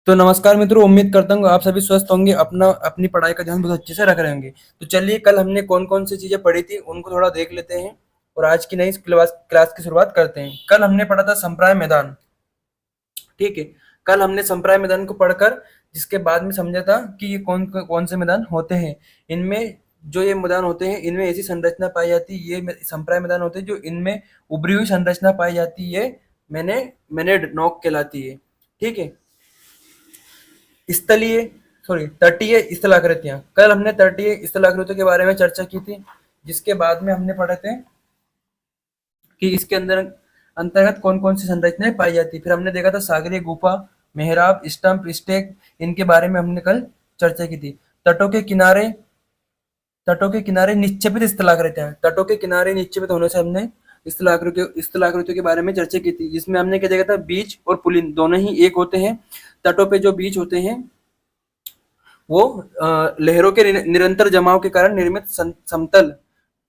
तो नमस्कार मित्रों, उम्मीद करता हूँ आप सभी स्वस्थ होंगे, अपना अपनी पढ़ाई का ध्यान बहुत अच्छे से रख रहे होंगे। तो चलिए, कल हमने कौन कौन सी चीजें पढ़ी थी उनको थोड़ा देख लेते हैं और आज की नई क्लास क्लास की शुरुआत करते हैं। कल हमने पढ़ा था संप्राय मैदान। ठीक है। कल हमने संप्राय मैदान को पढ़कर जिसके बाद में समझा था कि ये कौन कौन से मैदान होते हैं। इनमें जो ये मैदान होते हैं, इनमें ऐसी संरचना पाई जाती है, ये संप्राय मैदान होते हैं जो इनमें उभरी हुई संरचना पाई जाती है। मैंने मैंने नोक कहलाती है। ठीक है। स्थलीय सॉरी तटीय स्थलाकृतियां, कल हमने तटीय स्थलाकृतियों के बारे में चर्चा की थी। जिसके बाद में हमने पढ़े थे कि इसके अंदर अंतर्गत कौन कौन सी संरचनाएं पाई जाती। फिर हमने देखा था सागरीय गुफा, मेहराब, स्टंप, स्टेक, इनके बारे में हमने कल चर्चा की थी। तटों के किनारे तटों के किनारे निक्षेपित स्थलाकृतियां, तटों के किनारे निक्षेपित होने से हमने स्थलाकृतियों के बारे में चर्चा की थी, जिसमें हमने क्या देखा था, बीच और पुलिन दोनों ही एक होते हैं। तटों पे जो बीच होते हैं वो लहरों के निरंतर जमाव के कारण निर्मित समतल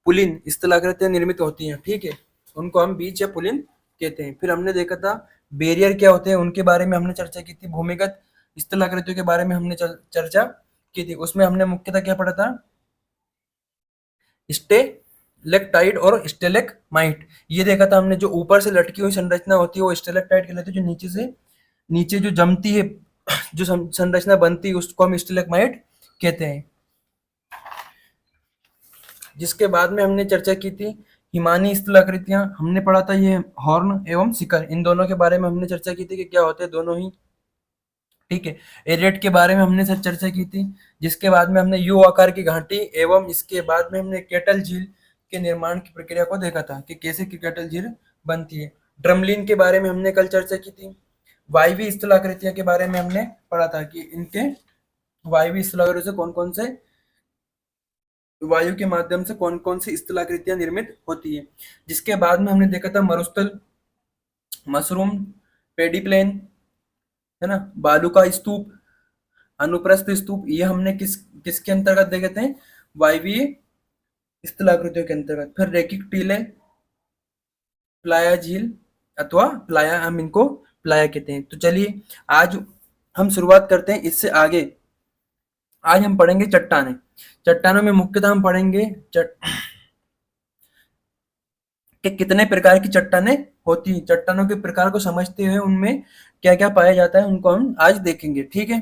पुलिन स्थलाकृतियां निर्मित होती हैं। ठीक है। उनको हम बीच या पुलिन कहते हैं। फिर हमने देखा था बैरियर क्या होते हैं, उनके बारे में हमने चर्चा की थी। भूमिगत स्थलाकृतियों के बारे में हमने चर्चा की थी। उसमें हमने मुख्यतः क्या पढ़ा था, स्टेलेक्टाइट और स्टेलेक्माइट। ये देखा था हमने, जो ऊपर से लटकी हुई संरचना होती है वो स्टेलेक्टाइट कहलाती है, जो नीचे जो जमती है, जो संरचना बनती है उसको हम स्टेलेक्माइट कहते हैं। जिसके बाद में हमने चर्चा की थी हिमानी स्थलाकृतियां, हमने पढ़ा था ये हॉर्न एवं शिखर, इन दोनों के बारे में हमने चर्चा की थी कि क्या होते हैं दोनों ही। ठीक है। एरिएट के बारे में हमने सर चर्चा की थी। जिसके बाद में हमने यू आकार की घाटी एवं इसके बाद में हमने केटल झील के निर्माण की प्रक्रिया को देखा था कि कैसे की केटल झील बनती है। ड्रमलिन के बारे में हमने कल चर्चा की थी। वायवीय स्थलाकृतियां के बारे में हमने पढ़ा था कि इनके वायवीय स्थलाकृतियों से कौन कौन से वायु के माध्यम से कौन कौन सी स्थलाकृतियां निर्मित होती है। जिसके बाद में हमने देखा था मरुस्थल, मशरूम, पेडिप्लेन, है ना, बालू का स्तूप, अनुप्रस्थ स्तूप, ये हमने किसके अंतर्गत देखे थे, वायवीय स्थलाकृतियों के अंतर्गत। फिर रेखिक टीले, प्लाया झील अथवा प्लाया, हम इनको प्लाया कहते हैं। तो चलिए, आज हम शुरुआत करते हैं इससे आगे। आज हम पढ़ेंगे चट्टाने। चट्टानों में मुख्यतः हम पढ़ेंगे कि कितने प्रकार की चट्टाने होती हैं। चट्टानों के प्रकार को समझते हुए उनमें क्या क्या पाया जाता है उनको हम आज देखेंगे। ठीक है।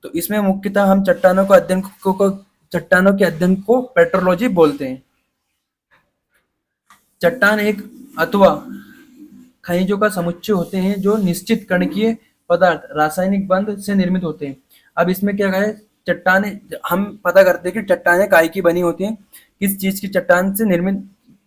तो इसमें मुख्यतः हम चट्टानों के अध्ययन को पेट्रोलॉजी बोलते हैं। चट्टान एक अथवा खनिजों का समुच्चय होते हैं जो निश्चित कणकीय पदार्थ रासायनिक बंध से निर्मित होते हैं। अब इसमें क्या है, चट्टाने हम पता करते हैं कि चट्टानें काय की बनी होती हैं, किस चीज की चट्टान से निर्मित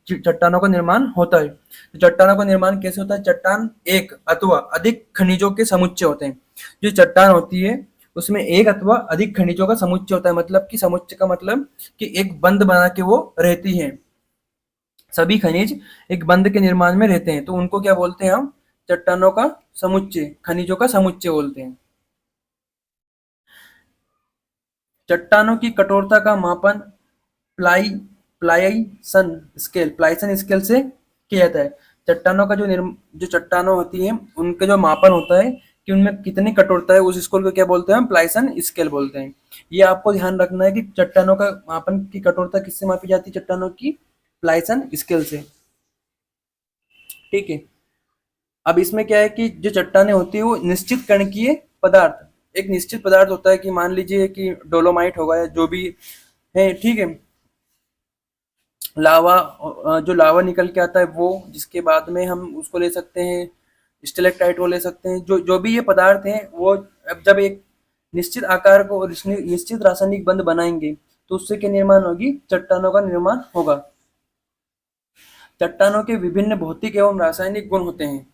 चट्टानों का निर्माण होता है। तो चट्टानों का निर्माण कैसे होता है, चट्टान एक अथवा अधिक खनिजों के समुच्चय होते हैं। जो चट्टान होती है उसमें एक अथवा अधिक खनिजों का समुच्चय होता है, मतलब कि समुच्चय का मतलब कि एक बंध बना के वो रहती है। सभी खनिज एक बंध के निर्माण में रहते हैं, तो उनको क्या बोलते हैं हम, चट्टानों का समुच्चय, खनिजों का समुच्चय बोलते हैं। चट्टानों की कठोरता का मापन प्लाई प्लाइसन स्केल से किया जाता है। चट्टानों का जो चट्टानों होती है उनका जो मापन होता है कि उनमें कितनी कठोरता है, उस स्केल को क्या बोलते हैं हम, प्लाइसन स्केल बोलते हैं। ये आपको ध्यान रखना है कि चट्टानों का मापन की कठोरता किससे मापी जाती है, चट्टानों की प्लाइसन स्केल से। ठीक है। अब इसमें क्या है कि जो चट्टानें होती है वो निश्चित कणकीय पदार्थ, एक निश्चित पदार्थ होता है कि मान लीजिए कि डोलोमाइट होगा या जो भी है। ठीक है। लावा, जो लावा निकल के आता है वो, जिसके बाद में हम उसको ले सकते हैं स्टेलेक्टाइट को ले सकते हैं। जो जो भी ये पदार्थ हैं वो अब जब एक निश्चित आकार को और निश्चित रासायनिक बंध बनाएंगे तो उससे क्या निर्माण होगी, चट्टानों का निर्माण होगा। चट्टानों के विभिन्न भौतिक एवं रासायनिक गुण होते हैं।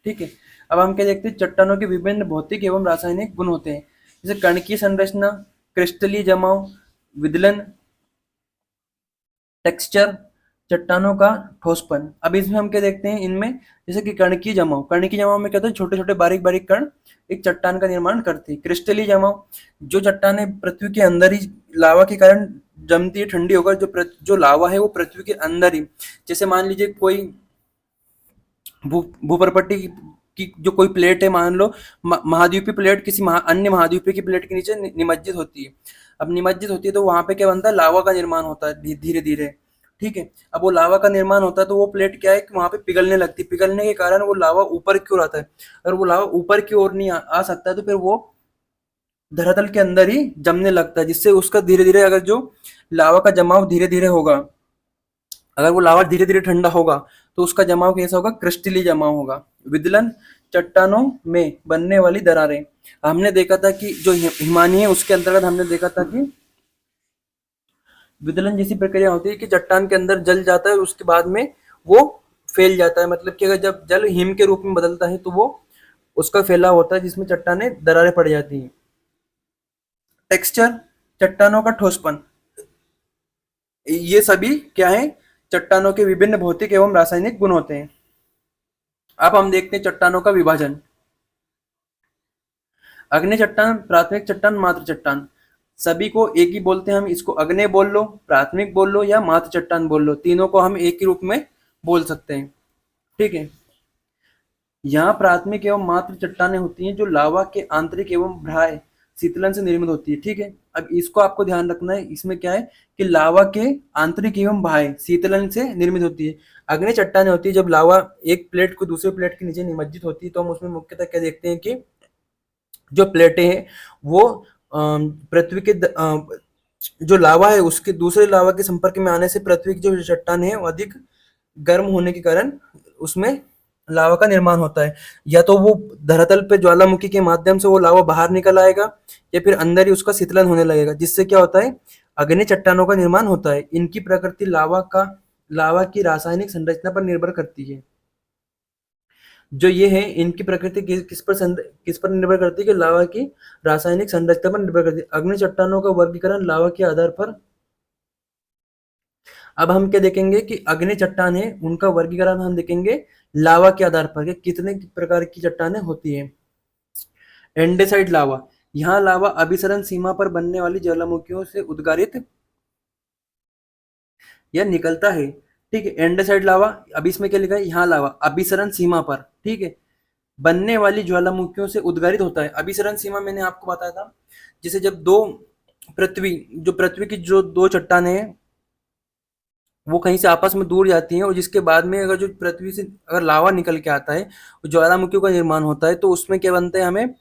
ठीक है। अब हम क्या देखते हैं, चट्टानों के विभिन्न भौतिक एवं रासायनिक गुण होते हैं, जैसे कणकीय संरचना, क्रिस्टलीय जमाव, विदलन, टेक्सचर, चट्टानों का ठोसपन। अब इसमें हम क्या देखते हैं, इनमें जैसे कि कणकीय जमाव में क्या होता है, छोटे छोटे बारीक बारीक कण एक चट्टान का निर्माण करती है। क्रिस्टलीय जमाव, जो चट्टानें पृथ्वी के अंदर ही लावा के कारण जमती है, ठंडी होकर जो लावा है वो पृथ्वी के अंदर ही, जैसे मान लीजिए कोई भूप्रपट्टी कि जो कोई प्लेट है, मान लो महाद्वीपीय प्लेट किसी अन्य महाद्वीपीय की प्लेट के नीचे निमज्जित होती है। अब निमज्जित होती है तो वहां पे क्या बनता है, लावा का निर्माण होता है धीरे धीरे। ठीक है, अब वो लावा का निर्माण होता है तो वो प्लेट क्या है कि वहां पे पिघलने लगती है, पिघलने के कारण वो लावा ऊपर की ओर आता है। अगर वो लावा ऊपर की ओर नहीं आ सकता है तो फिर वो धरातल के अंदर ही जमने लगता है, जिससे उसका धीरे धीरे, अगर जो लावा का जमाव धीरे धीरे होगा, अगर वो लावा धीरे धीरे ठंडा होगा तो उसका जमाव कैसा होगा, क्रिस्टलीय जमाव होगा। विदलन चट्टानों में बनने वाली दरारें, हमने देखा था कि जो हिमानी है उसके अंतर्गत हमने देखा था कि विदलन जैसी प्रक्रिया होती है कि चट्टान के अंदर जल जाता है और उसके बाद में वो फैल जाता है। मतलब कि अगर जब जल हिम के रूप में बदलता है तो वो उसका फैलाव होता है जिसमें चट्टाने दरारें पड़ जाती हैं। टेक्सचर, चट्टानों का ठोसपन, ये सभी क्या है, चट्टानों के विभिन्न भौतिक एवं रासायनिक गुण होते हैं। अब हम देखते हैं चट्टानों का विभाजन। अग्नि चट्टान, प्राथमिक चट्टान, मात्र चट्टान, सभी को एक ही बोलते हैं हम। इसको अग्नि बोल लो, प्राथमिक बोल लो या मात्र चट्टान बोल लो, तीनों को हम एक ही रूप में बोल सकते हैं। ठीक है, यहाँ प्राथमिक एवं मात्र चट्टानें होती हैं जो लावा के आंतरिक एवं बाह्य शीतलन से निर्मित होती है। ठीक है, अब इसको आपको ध्यान रखना है, इसमें क्या है कि लावा के आंतरिक एवं बाह्य शीतलन से निर्मित होती है। अग्नि चट्टानें होती है जब लावा एक प्लेट को दूसरे प्लेट के नीचे निमज्जित होती है, तो हम उसमें मुख्यतः क्या देखते हैं कि जो प्लेटें हैं वो पृथ्वी के जो लावा है उसके दूसरे लावा के संपर्क में आने से पृथ्वी की जो चट्टान है वो अधिक गर्म होने के कारण उसमें लावा का निर्माण होता है। या तो वो धरातल पे ज्वालामुखी के माध्यम से वो लावा बाहर निकल आएगा या फिर अंदर ही उसका शीतलन होने लगेगा, जिससे क्या होता है, अग्नि चट्टानों का निर्माण होता है। इनकी प्रकृति लावा की रासायनिक संरचना पर निर्भर करती है। जो ये है इनकी प्रकृति किस पर निर्भर करती है कि लावा की रासायनिक संरचना पर निर्भर करती है। अग्नि चट्टानों का वर्गीकरण लावा के आधार पर। अब हम क्या देखेंगे कि अग्नि चट्टान है उनका वर्गीकरण हम देखेंगे लावा के आधार पर कि कितने प्रकार की चट्टानें होती है। एंडेसाइड लावा, यहाँ लावा अभिसरण सीमा पर बनने वाली ज्वालामुखियों से उद्गारित या निकलता है। ठीक है, एंडेसाइड लावा, अभी इसमें क्या लिखा है, यहाँ लावा अभिसरण सीमा पर, ठीक है, बनने वाली ज्वालामुखियों से उद्गारित होता है। अभिसरण सीमा मैंने आपको बताया था, जैसे जब पृथ्वी की जो दो चट्टानें हैं वो कहीं से आपस में दूर जाती हैं और जिसके बाद में अगर जो पृथ्वी से अगर लावा निकल के आता है, ज्वालामुखियों का निर्माण होता है, तो उसमें क्या बनते हैं,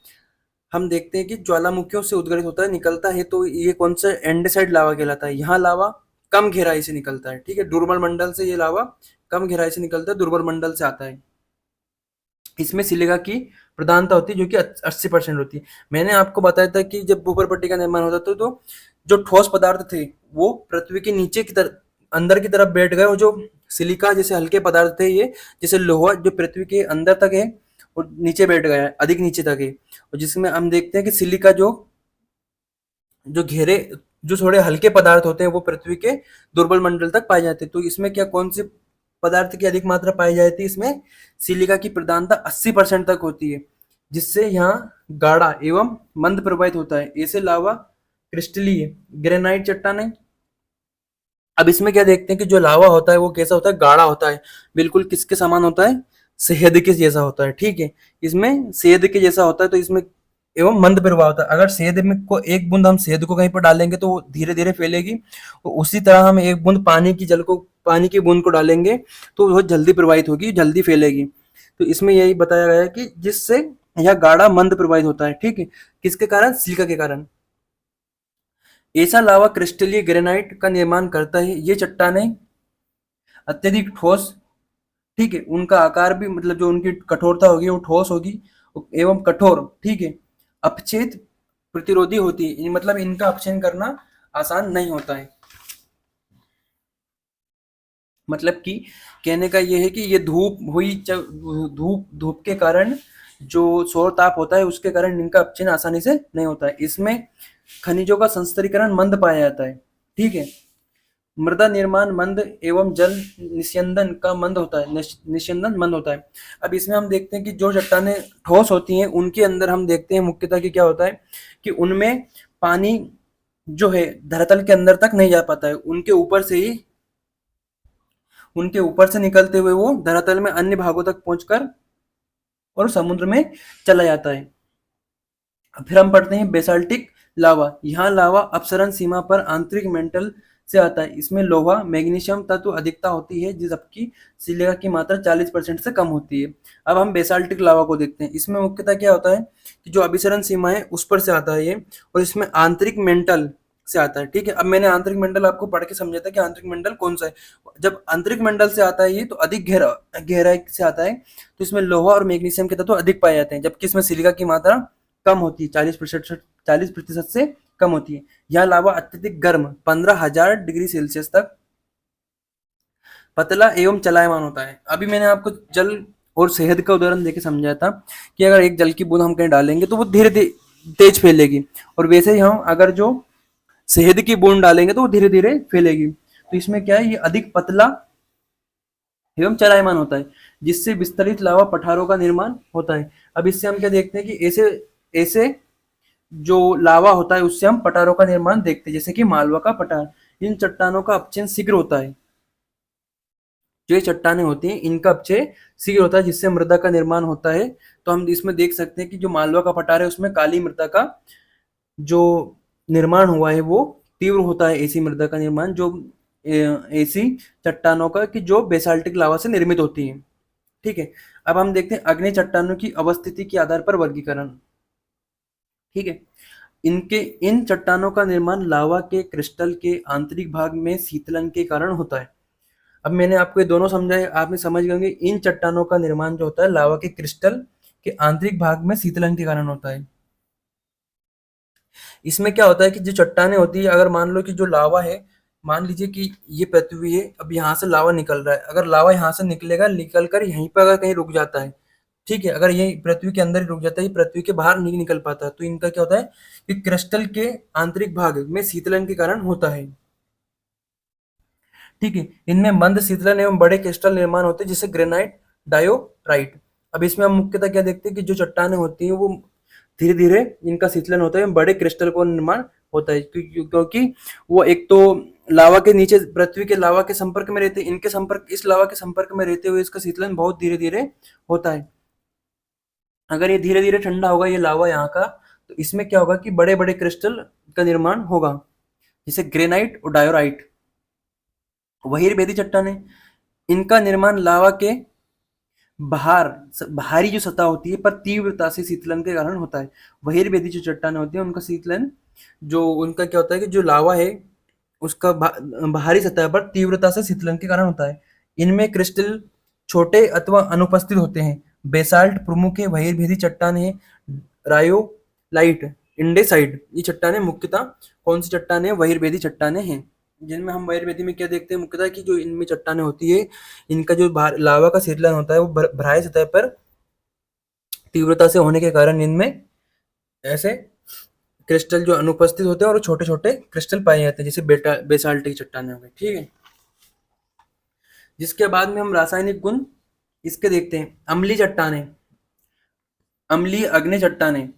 हम देखते हैं कि ज्वालामुखियों से उद्गारित होता है, निकलता है, तो ये कौन सा एंडेसाइड लावा कहलाता है। यहाँ लावा कम गहराई से निकलता है। ठीक है, दुर्बल मंडल से ये लावा कम गहराई से निकलता है, दुर्बल मंडल से आता है। इसमें सिलिका की प्रधानता होती है जो कि 80% होती है। मैंने आपको बताया था कि जब भूपर पट्टी का निर्माण होता था तो जो ठोस पदार्थ थे वो पृथ्वी के नीचे की तरफ अंदर की तरफ बैठ गए और जो सिलिका जैसे हल्के पदार्थ थे ये जैसे लोहा जो पृथ्वी के अंदर तक है और नीचे बैठ गया है, अधिक नीचे तक है। और जिसमें हम देखते हैं कि सिलिका जो जो घेरे जो थोड़े हल्के पदार्थ होते हैं वो पृथ्वी के दुर्बल मंडल तक पाए जाते हैं। तो इसमें क्या कौन से पदार्थ की अधिक मात्रा पाई जाती है, इसमें सिलिका की प्रधानता 80% तक होती है, जिससे यहाँ गाढ़ा एवं मंद प्रवाहित होता है। ऐसे लावा क्रिस्टलीय ग्रेनाइट चट्टान है। अब इसमें क्या देखते हैं कि जो लावा होता है वो कैसा होता है, गाढ़ा होता है, बिल्कुल किसके समान होता है, शहद के जैसा होता है। ठीक है, इसमें शहद के जैसा होता है, तो इसमें एवं मंद प्रवाह होता है। अगर शहद में को एक बूंद हम शहद को कहीं पर डालेंगे तो वो धीरे धीरे फैलेगी, और उसी तरह हम एक बूंद पानी की बूंद को डालेंगे तो वो जल्दी प्रवाहित होगी, जल्दी फैलेगी। तो इसमें यही बताया गया है कि जिससे यह गाढ़ा मंद प्रवाहित होता है। ठीक है, किसके कारण, सिलिका के कारण। ऐसा लावा क्रिस्टलीय ग्रेनाइट का निर्माण करता है। ये चट्टानें अत्यधिक ठोस, ठीक है, उनका आकार भी मतलब जो उनकी कठोरता होगी वो ठोस होगी एवं कठोर, ठीक है, अपछेद प्रतिरोधी होती है, मतलब इनका अपक्षेपण करना आसान नहीं होता है। मतलब कि कहने का ये है कि ये धूप के कारण जो सौर ताप होता है उसके कारण इनका अपक्षेपण आसानी से नहीं होता है। इसमें खनिजों का संस्तरीकरण मंद पाया जाता है। ठीक है, मृदा निर्माण मंद एवं जल निस्यंदन का मंद होता है, निस्यंदन मंद होता है। अब इसमें हम देखते हैं कि जो चट्टानें ठोस होती हैं उनके अंदर हम देखते हैं मुख्यतः कि क्या होता है कि उनमें पानी जो है धरातल के अंदर तक नहीं जा पाता है, उनके ऊपर से निकलते हुए वो धरातल में अन्य भागों तक पहुंचकर और समुद्र में चला जाता है। फिर हम पढ़ते हैं बेसाल्टिक लावा। यहाँ लावा अपसरण सीमा पर आंतरिक मेंटल से आता है। इसमें लोहा मैग्नीशियम तत्व अधिकता होती है, जबकि सिलिका की मात्रा 40% से कम होती है। अब हम बेसाल्टिक लावा को देखते हैं। इसमें मुख्यतः क्या होता है कि जो अभिसरण सीमा है उस पर से आता है ये, और इसमें आंतरिक मेंटल से आता है। ठीक है, अब मैंने आंतरिक मंडल आपको पढ़ के समझा था कि आंतरिक मंडल कौन सा है। जब आंतरिक मंडल से आता है ये तो अधिक गहराई से आता है, तो इसमें लोहा और मैग्नीशियम के तत्व अधिक पाए जाते हैं, जबकि इसमें सिलिका की मात्रा कम होती है, 40% से कम होती है। यह लावा अत्यधिक गर्म 15,000 डिग्री सेल्सियस तक पतला एवं चलायमान होता है। अभी मैंने आपको जल और शहद का उदाहरण देके समझाया था कि अगर एक जल की बूंद हम कहीं डालेंगे तो वो धीरे धीरे तेज फैलेगी, और वैसे ही हम अगर जो शहद की बूंद डालेंगे तो वो धीरे धीरे फैलेगी। तो इसमें क्या है, ये अधिक पतला एवं चलायमान होता है, जिससे विस्तरित लावा पठारों का निर्माण होता है। अब इससे हम क्या देखते हैं कि ऐसे ऐसे जो लावा होता है उससे हम पठारों का निर्माण देखते हैं, जैसे कि मालवा का पठार। इन चट्टानों का अपचयन शीघ्र होता है। जो ये चट्टानें होती हैं इनका अपचय शीघ्र होता है, जिससे मृदा का निर्माण होता है। तो हम इसमें देख सकते हैं कि जो मालवा का पठार है उसमें काली मृदा का जो निर्माण हुआ है वो तीव्र होता है। ऐसी मृदा का निर्माण जो ऐसी चट्टानों का कि जो बेसाल्टिक लावा से निर्मित होती है। ठीक है, अब हम देखते हैं अग्नि चट्टानों की अवस्थिति के आधार पर वर्गीकरण। ठीक है, इनके इन चट्टानों का निर्माण लावा के क्रिस्टल के आंतरिक भाग में शीतलन के कारण होता है। अब मैंने आपको ये दोनों समझाए, आपने समझ गए होंगे। इन चट्टानों का निर्माण जो होता है लावा के क्रिस्टल के आंतरिक भाग में शीतलन के कारण होता है। इसमें क्या होता है कि जो चट्टानें होती है, अगर मान लो कि जो लावा है, मान लीजिए कि ये पृथ्वी है, अब यहाँ से लावा निकल रहा है। अगर लावा यहाँ से निकलेगा, निकल कर यहीं पर अगर कहीं रुक जाता है, ठीक है, अगर ये पृथ्वी के अंदर ही रुक जाता है, ये पृथ्वी के बाहर नहीं निकल पाता, तो इनका क्या होता है कि क्रिस्टल के आंतरिक भाग में शीतलन के कारण होता है। ठीक है, इनमें मंद शीतलन एवं बड़े क्रिस्टल निर्माण होते हैं, जैसे ग्रेनाइट, डायोराइट। अब इसमें हम मुख्यतः क्या देखते हैं कि जो चट्टानें होती हैं वो धीरे धीरे इनका शीतलन होता है, बड़े क्रिस्टल को निर्माण होता है, क्योंकि वो एक तो लावा के नीचे पृथ्वी के लावा के संपर्क में रहते हैं, इनके संपर्क इस लावा के संपर्क में रहते हुए इसका शीतलन बहुत धीरे धीरे होता है। अगर ये धीरे धीरे ठंडा होगा ये लावा यहाँ का, तो इसमें क्या होगा कि बड़े बड़े क्रिस्टल का निर्माण होगा, जैसे ग्रेनाइट और डायोराइट। बहिर्वेदी चट्टानें, इनका निर्माण लावा के बाहरी जो सतह होती है पर तीव्रता से शीतलन के कारण होता है। बहिर्वेदी जो चट्टानें होती है उनका शीतलन, जो उनका क्या होता है कि जो लावा है उसका बाहरी सतह पर तीव्रता से शीतलन के कारण होता है। इनमें क्रिस्टल छोटे अथवा अनुपस्थित होते हैं। बेसाल्ट प्रमुख है, बहिर्वेदी चट्टान है, रायोलाइट, इंडेसाइड। ये चट्टानें मुख्यतः कौन सी चट्टानें हैं? बहिर्वेदी चट्टानें हैं, जिनमें हम बहिर्वेदी में क्या देखते हैं मुख्यतः कि जो इनमें चट्टानें होती है, इनका जो लावा का शीतलन होता है वो बाहरी सतह पर तीव्रता से होने के कारण इनमें ऐसे क्रिस्टल जो अनुपस्थित होते हैं और छोटे छोटे क्रिस्टल पाए जाते हैं, जैसे बेसाल्ट की चट्टानें हो गई। ठीक है, जिसके बाद में हम रासायनिक गुण इसके देखते हैं। अम्लीय चट्टानें, अम्लीय अग्नि चट्टानें,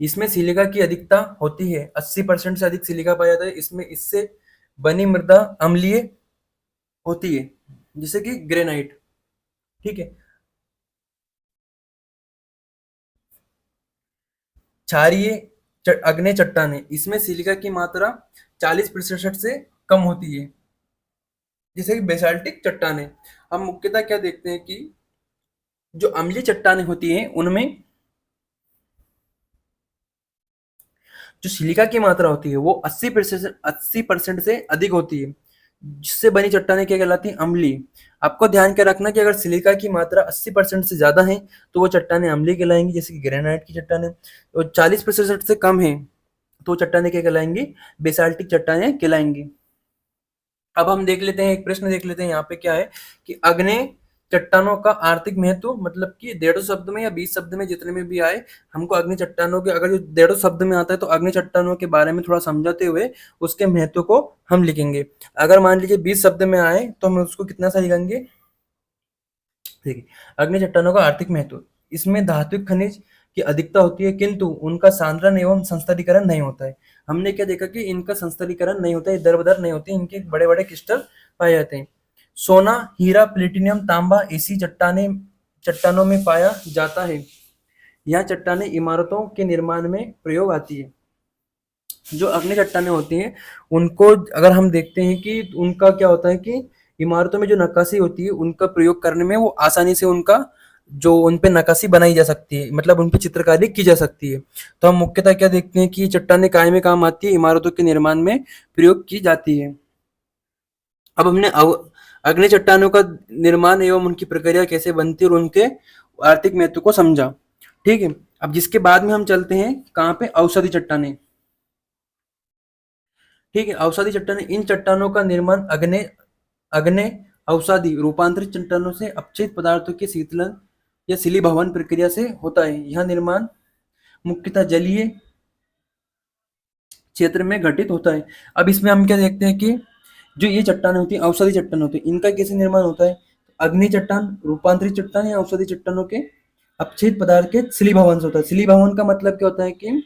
इसमें सिलिका की अधिकता होती है, 80% से अधिक सिलिका पाया जाता है इसमें। इससे बनी मृदा अम्लीय होती है, जैसे कि ग्रेनाइट। ठीक है, क्षारीय अग्नि चट्टानें, इसमें सिलिका की मात्रा 40% से कम होती है, जैसे कि बेसाल्टिक चट्टानें। हम मुख्यतः क्या देखते हैं कि जो अम्लीय चट्टानें होती हैं उनमें जो सिलिका की मात्रा होती है वो 80% से अधिक होती है, जिससे बनी चट्टानें क्या कहलाती हैं? अम्लीय। आपको ध्यान क्या रखना कि अगर सिलिका की मात्रा 80% से ज्यादा है तो वो चट्टानें अम्लीय कहलाएंगी, जैसे कि ग्रेनाइट की चट्टानें। और 40% से कम है तो चट्टानें क्या कहलाएंगी? बेसाल्टिक चट्टानें कहलाएंगी। अब हम देख लेते हैं, एक प्रश्न देख लेते हैं यहाँ पे क्या है कि अग्नेय चट्टानों का आर्थिक महत्व, मतलब कि 150 शब्द में या 20 शब्द में जितने में भी आए, हमको अग्नि चट्टानों के, अगर जो 150 शब्द में आता है तो अग्नि चट्टानों के बारे में थोड़ा समझाते हुए उसके महत्व को हम लिखेंगे। अगर मान लीजिए 20 शब्द में आए तो हम उसको कितना सा लिखेंगे? देखिए, अग्नि चट्टानों का आर्थिक महत्व, इसमें धात्विक खनिज की अधिकता होती है किंतु उनका सांद्रण एवं संस्तरीकरण नहीं होता है। हमने क्या देखा कि इनका संस्तरीकरण नहीं होता है, दर बदर नहीं होती, इनके बड़े बड़े क्रिस्टल पाए जाते हैं। सोना, हीरा, प्लेटिनियम, तांबा ऐसी चट्टानों में पाया जाता है। यह चट्टानें इमारतों के निर्माण में प्रयोग आती है। जो अग्नि चट्टानें होती हैं उनको अगर हम देखते हैं कि उनका क्या होता है कि इमारतों में जो नक्काशी होती है उनका प्रयोग करने में वो आसानी से उनका जो उन पे नक्काशी बनाई जा सकती है, मतलब उन पे चित्रकारी की जा सकती है। तो हम मुख्यतः क्या देखते हैं कि ये चट्टानें काय में काम आती है, इमारतों के निर्माण में प्रयोग की जाती है। अब हमने अग्नि चट्टानों का निर्माण एवं उनकी प्रक्रिया कैसे बनती है और उनके आर्थिक महत्व को समझा। ठीक है, अब जिसके बाद में हम चलते हैं कहाँ पे, औषधि चट्टानें। ठीक है, औषधि चट्टानें, इन चट्टानों का निर्माण अग्नि औषधि रूपांतरित चट्टानों से अपचित पदार्थों के शीतलन या शिलीभवन प्रक्रिया से होता है। यह निर्माण मुख्यतः जलीय क्षेत्र में घटित होता है। अब इसमें हम क्या देखते हैं कि जो ये चट्टान होती है, औषधि चट्टान होती है, इनका कैसे निर्माण होता है। अग्नि चट्टान, रूपांतरित चट्टान या औषधि चट्टानों के अपच्छेद पदार्थ के शिलीभवन से होता है। शिलीभवन का मतलब क्या होता है कि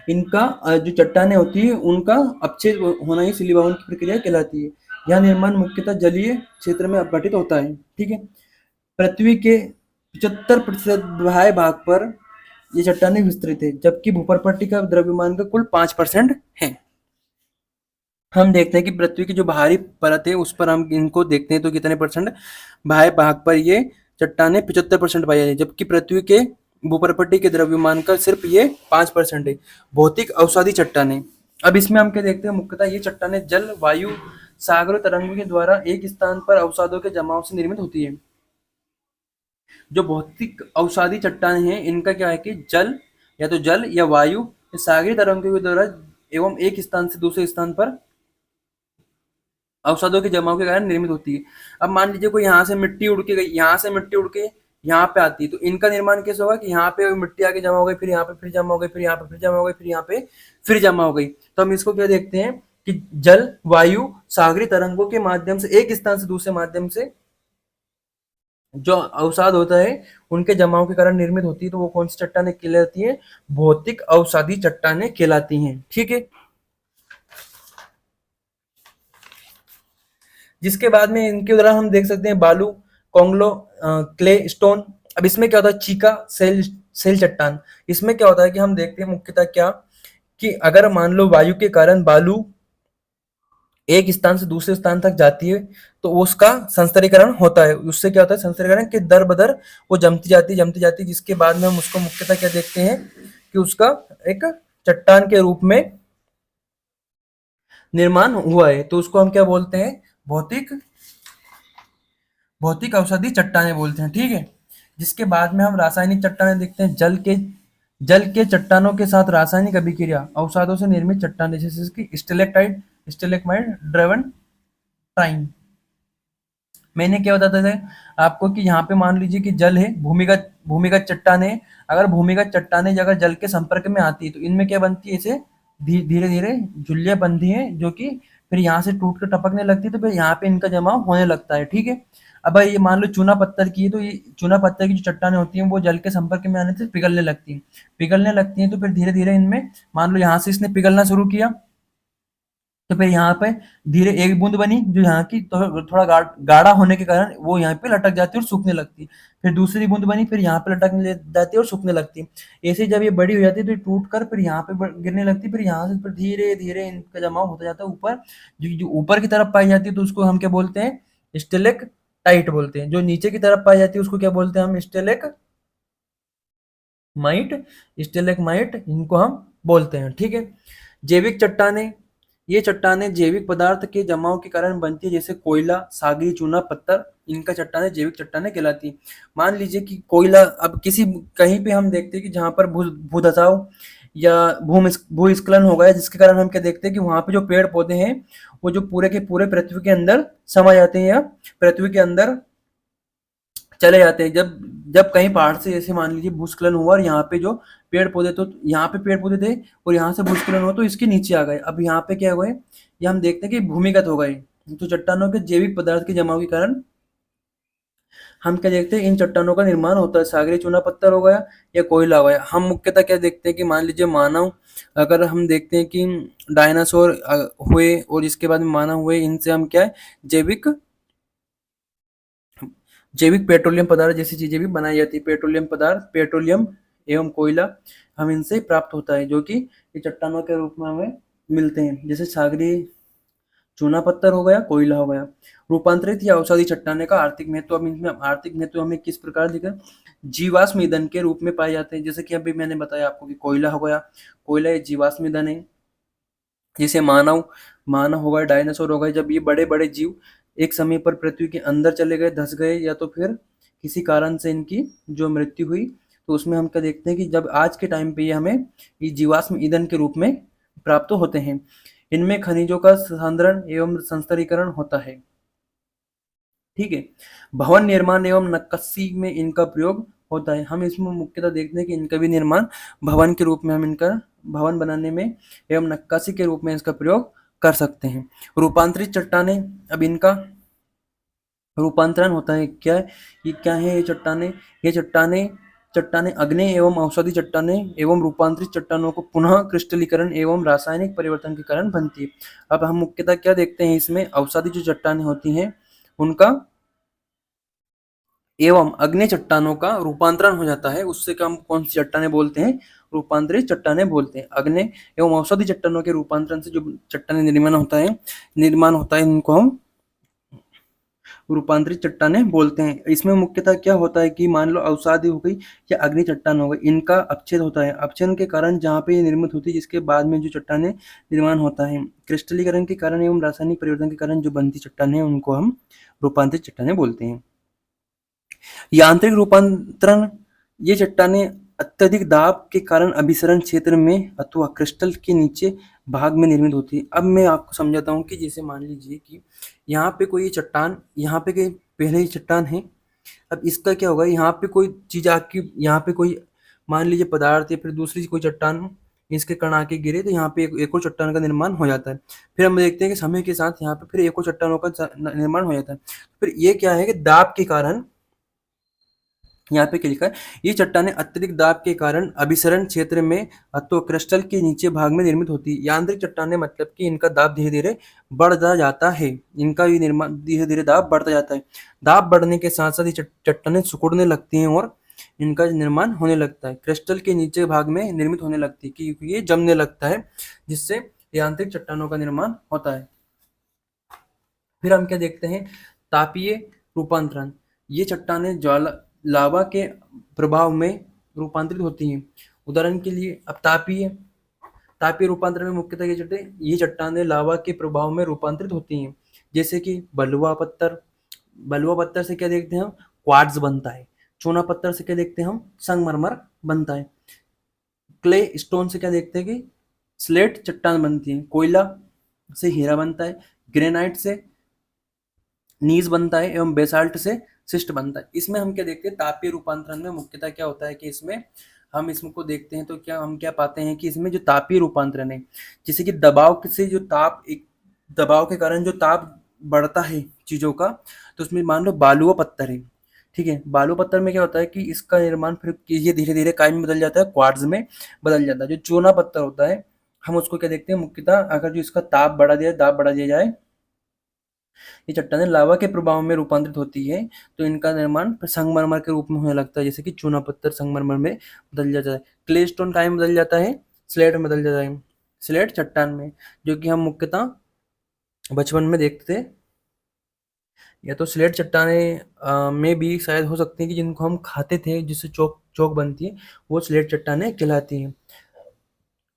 इनका जो चट्टानें होती है उनका अपच्छेद होना ही शिलीभवन की प्रक्रिया कहलाती है। यह निर्माण मुख्यतः जलीय क्षेत्र में अपघटित होता है। ठीक है, पृथ्वी के 75% बाह्य भाग पर ये चट्टानें विस्तृत है, जबकि भूपर्पट्टी का द्रव्यमान का कुल 5% है। हम देखते हैं कि पृथ्वी की जो बाहरी परत है उस पर हम इनको देखते हैं तो कितने परसेंट बाह्य भाग पर ये चट्टानें 75% पाई जाती है, जबकि पृथ्वी के भूपर्पट्टी के द्रव्यमान का सिर्फ ये 5% है। भौतिक औषधि चट्टानें, अब इसमें हम क्या देखते हैं, मुख्यतः ये चट्टानें जल, वायु, सागर और तरंगों के द्वारा एक स्थान पर अवसादों के जमाव से निर्मित होती है। जो भौतिक औषधि चट्टानें हैं इनका क्या है कि जल या तो जल या वायु या सागरीय तरंगों के द्वारा एवं एक स्थान से दूसरे स्थान पर अवसादों के जमाव के कारण निर्मित होती है। अब मान लीजिए कोई यहाँ से मिट्टी उड़ के गई, यहाँ से मिट्टी उड़ के यहाँ पे आती है, तो इनका निर्माण कैसे होगा कि यहाँ पे मिट्टी आके जमा हो गई, फिर यहाँ पे फिर जमा हो गई, फिर यहाँ पे फिर जमा हो गई, फिर यहाँ पे फिर जमा हो गई। तो हम इसको क्या देखते हैं कि जल, वायु, सागरीय तरंगों के माध्यम से एक स्थान से दूसरे माध्यम से जो अवसाद होता है उनके जमाव के कारण निर्मित होती है। तो वो कौन सी चट्टानें कहलाती है, भौतिक अवसादी चट्टानें कहलाती हैं। ठीक है, जिसके बाद में इनके द्वारा हम देख सकते हैं बालू, कोंगलो, क्ले स्टोन। अब इसमें क्या होता है, चीका सेल चट्टान। इसमें क्या होता है कि हम देखते हैं मुख्यतः क्या कि अगर मान लो वायु के कारण बालू एक स्थान से दूसरे स्थान तक जाती है तो उसका संस्तरीकरण होता है। उससे क्या होता है संस्तरीकरण कि दर बदर वो जमती जाती, जिसके बाद में हम उसको मुख्यतः क्या देखते हैं कि उसका एक चट्टान के रूप में निर्माण हुआ है। तो उसको हम क्या बोलते हैं, भौतिक औषधि चट्टानें बोलते हैं। ठीक है, जिसके बाद में हम रासायनिक चट्टानें देखते हैं। जल के चट्टानों के साथ रासायनिक अभिक्रिया अवसादों से निर्मित चट्टानें, जैसे कि स्टेलेक्माइट, ड्रेवन टाइम। मैंने क्या बताता था आपको कि यहाँ पे मान लीजिए कि जल है, भूमिगत चट्टान है। अगर भूमिगत चट्टानें अगर जल के संपर्क में आती है तो इनमें क्या बनती है, इसे धीरे धीरे झुल्लियां बनती हैं जो कि फिर यहाँ से टूट कर टपकने लगती है, तो फिर यहाँ पे इनका जमाव होने लगता है। ठीक है, अब ये मान लो चूना पत्थर की है, तो ये चूना पत्थर की जो चट्टानें होती हैं वो जल के संपर्क में आने से पिघलने लगती हैं। तो फिर धीरे धीरे इनमें मान लो यहाँ से इसने पिघलना शुरू किया, तो फिर यहाँ पे धीरे एक बूंद बनी जो यहाँ की तो थोड़ा गाढ़ा होने के कारण वो यहाँ पे लटक जाती है और सूखने लगती है। फिर दूसरी बूंद बनी, फिर यहाँ पे लटकने जाती है और सूखने लगती है। ऐसे जब ये बड़ी हो जाती है तो ये टूट कर फिर यहाँ पे गिरने लगती है, फिर यहाँ से फिर धीरे धीरे इनका जमाव होता जाता है ऊपर। जो ऊपर की तरफ पाई जाती है तो उसको हम क्या बोलते हैं, स्टेलेक्टाइट बोलते हैं। जो नीचे की तरफ पाई जाती है उसको क्या बोलते हैं हम, स्टेलेक्माइट इनको हम बोलते हैं। ठीक है, जैविक चट्टानें, ये चट्टानें जैविक पदार्थ के जमाव के कारण बनती है, जैसे कोयला, सागरी, चूना पत्थर। इनका चट्टानें जैविक चट्टानें कहलाती है। मान लीजिए कि कोयला, अब किसी कहीं पे हम देखते हैं कि जहां पर भूधसाव या भूस्खलन हो गया, जिसके कारण हम क्या देखते हैं कि वहां पे जो पेड़ पौधे हैं वो जो पूरे के पूरे पृथ्वी के अंदर समा जाते हैं या पृथ्वी के अंदर चले जाते हैं। जब जब कहीं पहाड़ से जैसे मान लीजिए भूस्खलन हुआ और यहाँ पे जो पेड़ पौधे, तो यहाँ पे पेड़ पौधे थे और यहाँ से भूस्खलन हुआ तो इसके नीचे आ गए। अब यहाँ पे क्या हुए, ये हम देखते हैं कि भूमिगत हो गए। तो चट्टानों के जैविक पदार्थ के जमाव के कारण हम क्या देखते हैं, इन चट्टानों का निर्माण होता है, सागरी चूना पत्थर हो गया या कोयला हो गया। हम मुख्यतः क्या देखते हैं कि मान लीजिए मानव, अगर हम देखते हैं कि डायनासोर हुए और इसके बाद में मानव हुए, इनसे हम क्या है, जैविक जैविक पेट्रोलियम पदार्थ जैसी चीजें भी बनाई जाती है। पेट्रोलियम पदार्थ, पेट्रोलियम एवं कोयला हम इनसे प्राप्त होता है, जो कि ये चट्टानों के रूप में हमें मिलते हैं, जैसे सागरी चूना पत्थर हो गया, कोयला हो गया। रूपांतरित या औषधि चट्टाने का आर्थिक महत्व, अब इनमें आर्थिक महत्व हमें किस प्रकार दिखा, जीवाश्म ईंधन के रूप में पाए जाते हैं। जैसे कि अभी मैंने बताया आपको कि कोयला हो गया, कोयला एक जीवाश्म ईंधन है। जैसे मानव मानव हो गए, डायनासोर हो गए, जब ये बड़े बड़े जीव एक समय पर पृथ्वी के अंदर चले गए, धस गए, या तो फिर किसी कारण से इनकी जो मृत्यु हुई, तो उसमें हम क्या देखते हैं कि जब आज के टाइम पे ये हमें ये जीवाश्म ईंधन के रूप में प्राप्त होते हैं। इनमें खनिजों का संसाधन एवं संस्तरीकरण होता है। ठीक है। भवन निर्माण एवं नक्काशी में इनका प्रयोग होता है। हम इसमें मुख्यतः देखते हैं कि इनका भी निर्माण भवन के रूप में, हम इनका भवन बनाने में एवं नक्काशी के रूप में इसका प्रयोग कर सकते हैं। रूपांतरित चट्टाने, अब इनका रूपांतरण होता है, क्या है ये, क्या है ये चट्टाने, ये चट्टाने चट्टाने अग्नेय एवं औषधि चट्टाने एवं रूपांतरित चट्टानों को पुनः क्रिस्टलीकरण एवं रासायनिक परिवर्तन के कारण बनती है। अब हम मुख्यतः क्या देखते हैं, इसमें औषधि जो चट्टानें होती हैं उनका एवं अग्नि चट्टानों का रूपांतरण हो जाता है। उससे हम कौन सी चट्टानें बोलते हैं, रूपांतरित चट्टानें बोलते हैं। अग्नि एवं औषधि चट्टानों के रूपांतरण से जो चट्टानें निर्माण होता है, इनको हम रूपांतरित चट्टानें बोलते हैं। इसमें मुख्यतः क्या होता है कि मान लो अवसादी हो गई या अग्नि चट्टान हो गई, इनका अपच्छेद होता है। अपक्षेदन के कारण जहाँ पे ये निर्मित होती है, जिसके बाद में जो चट्टानें निर्माण होता है, क्रिस्टलीकरण के कारण एवं रासायनिक परिवर्तन के कारण जो बनती चट्टानें, उनको हम रूपांतरित चट्टानें बोलते हैं। यांत्रिक रूपांतरण, ये चट्टानें अत्यधिक दाब के कारण अभिसरण क्षेत्र में अथवा क्रिस्टल के नीचे भाग में निर्मित होती है। अब मैं आपको समझाता हूँ कि जैसे मान लीजिए कि यहाँ पे कोई चट्टान, यहाँ पे पहले ही चट्टान है। अब इसका क्या होगा, यहाँ पे कोई चीज आपकी, यहाँ पे कोई मान लीजिए पदार्थ या फिर दूसरी कोई चट्टान, इसके कण आके गिरे, तो यहाँ पे एक और चट्टान का निर्माण हो जाता है। फिर हम देखते हैं कि समय के साथ यहाँ पे फिर एक और चट्टानों का निर्माण हो जाता है। फिर ये क्या है कि दाब के कारण, यहाँ पे क्या लिखा है, ये चट्टानें अत्यधिक दाब के कारण अभिसरण क्षेत्र में अथवा क्रिस्टल के नीचे भाग में निर्मित होती है। यांत्रिक चट्टानें मतलब कि इनका दाब धीरे धीरे बढ़ता जाता है, इनका भी निर्माण धीरे धीरे दाब बढ़ता जाता है। दाब बढ़ने के साथ साथ ये चट्टानें सिकुड़ने लगती हैं और इनका निर्माण होने लगता है, क्रिस्टल के नीचे भाग में निर्मित होने लगती है, क्योंकि ये जमने लगता है, जिससे यांत्रिक चट्टानों का निर्माण होता है। फिर हम क्या देखते हैं, तापीय रूपांतरण, ये चट्टानें ज्वाला लावा के प्रभाव में रूपांतरित होती हैं। उदाहरण के लिए अब तापीय तापीय रूपांतरण में मुख्यतः ये चट्टानें लावा के प्रभाव में रूपांतरित होती हैं। जैसे कि बलुआ पत्थर से क्या देखते हैं हम, क्वार्ट्ज बनता है। चूना पत्थर से क्या देखते हैं हम, संगमरमर बनता है। क्ले स्टोन से क्या देखते हैं कि स्लेट चट्टान बनती है। कोयला से हीरा बनता है। ग्रेनाइट से नीज बनता है एवं बेसाल्ट से शिस्ट बनता है। इसमें हम क्या देखते हैं, तापीय रूपांतरण में मुख्यतः क्या होता है कि इसमें हम इसको देखते हैं तो हम क्या पाते हैं कि इसमें जो तापीय रूपांतरण है, जैसे कि दबाव से जो ताप, एक दबाव के कारण जो ताप बढ़ता है चीजों का, तो उसमें मान लो बालुआ पत्थर है। ठीक है, बालू पत्थर में क्या होता है कि इसका निर्माण फिर ये धीरे धीरे काय में बदल जाता है, क्वार्ट्ज में बदल जाता है। जो चूना पत्थर होता है, हम उसको क्या देखते हैं मुख्यतः, अगर जो इसका दाब बढ़ा दिया जाए, ये चट्टानें लावा के प्रभाव में रूपांतरित होती है, तो इनका निर्माण संगमरमर के रूप में होने लगता है। जैसे कि चूना पत्थर संगमरमर में बदल जाता है। क्ले स्टोन काय में बदल जाता है, स्लेट में बदल जाता है, स्लेट चट्टान में, जो कि हम मुख्यतः बचपन में देखते थे। या तो स्लेट चट्टाने में भी शायद हो सकती है कि जिनको हम खाते थे, जिससे चौक चौक बनती है, वो स्लेट चट्टाने कहलाती हैं।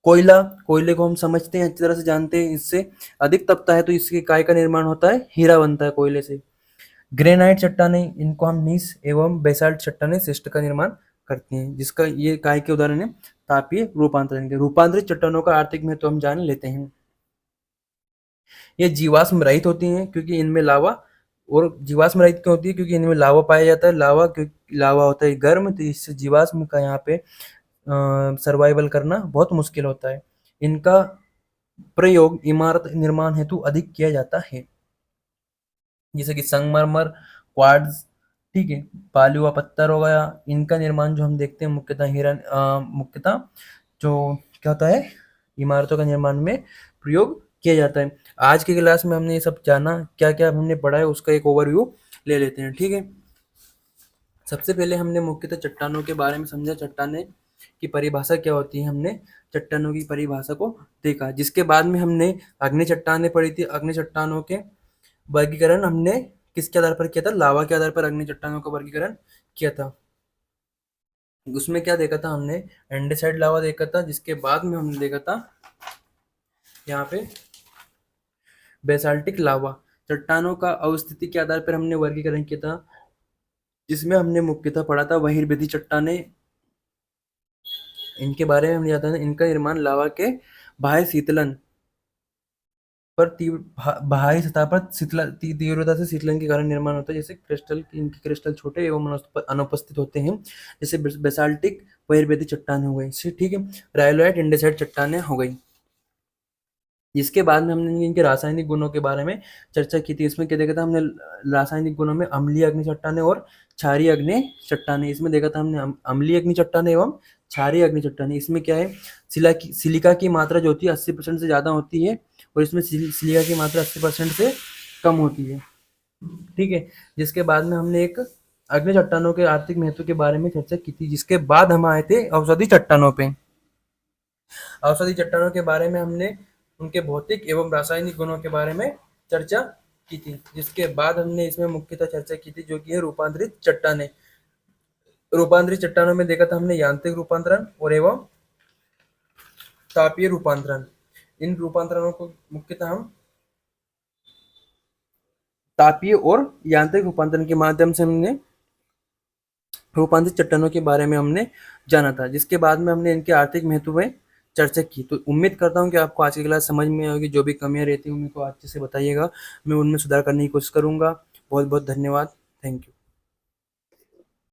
कोयले को हम समझते हैं, अच्छी तरह से जानते हैं, इससे अधिक तपता है तो इसके काय का निर्माण होता है, हीरा बनता है कोयले से। ग्रेनाइट चट्टाने, इनको हम नीस एवं बेसाल्ट चट्टाने शिस्ट का निर्माण करती हैं, जिसका ये काय के उदाहरण है तापीय रूपांतरण के। रूपांतरित चट्टानों का आर्थिक महत्व हम जान लेते हैं। ये जीवाश्म रहित होती हैं, क्योंकि इनमें लावा, और जीवाश्म रहित क्यों होती है, क्योंकि इनमें लावा पाया जाता है। क्योंकि लावा होता है गर्म, तो इससे जीवाश्म का यहाँ पे सर्वाइवल करना बहुत मुश्किल होता है। इनका प्रयोग इमारत निर्माण हेतु अधिक किया जाता है, जैसे कि संगमरमर, क्वार्ट्ज, ठीक है। बालू व पत्थर हो गया, इनका निर्माण जो हम देखते हैं मुख्यतः मुख्यतः जो क्या होता है, इमारतों का निर्माण में प्रयोग किया जाता है। आज की क्लास में हमने ये सब जाना, क्या क्या हमने पढ़ा है उसका एक ओवरव्यू ले लेते हैं। ठीक है, सबसे पहले हमने मुख्यतः चट्टानों के बारे में समझा, चट्टाने की परिभाषा क्या होती है, हमने चट्टानों की परिभाषा को देखा। जिसके बाद में हमने अग्नि चट्टानें पढ़ी थी। अग्नि चट्टानों के वर्गीकरण हमने किसके आधार पर किया था, लावा के आधार पर अग्नि चट्टानों का वर्गीकरण किया था। उसमें क्या देखा था हमने, एंडेसाइड लावा देखा था। जिसके बाद में हमने देखा था यहाँ पे बेसाल्टिक लावा। चट्टानों का अवस्थिति के आधार पर हमने वर्गीकरण किया था, जिसमें हमने मुख्यतः पढ़ा था बहिर्वेदी चट्टानें। इनके बारे में हमने जाना था, इनका निर्माण लावा के बाह्य शीतलन पर बाहरी सतह पर तीव्रता से शीतलन के कारण निर्माण होता है। जैसे क्रिस्टल, इनके क्रिस्टल छोटे एवं अनुपस्थित होते हैं। जैसे बेसाल्टिक बहिर्वेदी चट्टान हो गई, ठीक है। राइलोइट इंडेसाइट चट्टानें हो गई। इसके बाद में हमने इनके रासायनिक गुणों के बारे में चर्चा की थी। इसमें क्या देखा था हमने, रासायनिक गुणों में अम्लीय अग्नि चट्टानें और क्षारीय अग्नि चट्टानें। इसमें देखा था हमने अम्लीय अग्नि चट्टानें एवं क्षारीय अग्नि चट्टानें। इसमें क्या है, सिलिका की मात्रा जो होती है 80% से ज़्यादा होती है, और इसमें सिलिका की मात्रा 80% से कम होती है। ठीक है। जिसके बाद में हमने एक अग्नि चट्टानों के आर्थिक महत्व के बारे में चर्चा की थी। जिसके बाद हम आए थे औषधि चट्टानों पे। औषधि चट्टानों के बारे में हमने उनके भौतिक एवं रासायनिक गुणों के बारे में चर्चा की थी। जिसके बाद हमने इसमें मुख्यतः चर्चा की थी जो कि है रूपांतरित चट्टानें। रूपांतरित चट्टानों में देखा था हमने यांत्रिक रूपांतरण और एवं तापीय रूपांतरण। इन रूपांतरणों को मुख्यतः हम तापीय और यांत्रिक रूपांतरण के माध्यम से हमने रूपांतरित चट्टानों के बारे में हमने जाना था। जिसके बाद में हमने इनके आर्थिक महत्व में चर्चा की। तो उम्मीद करता हूँ कि आपको आज की क्लास समझ में आएगी। जो भी कमियां रहती हैं उनको अच्छे से बताइएगा, मैं उनमें सुधार करने की कोशिश करूँगा। बहुत बहुत धन्यवाद। Thank you.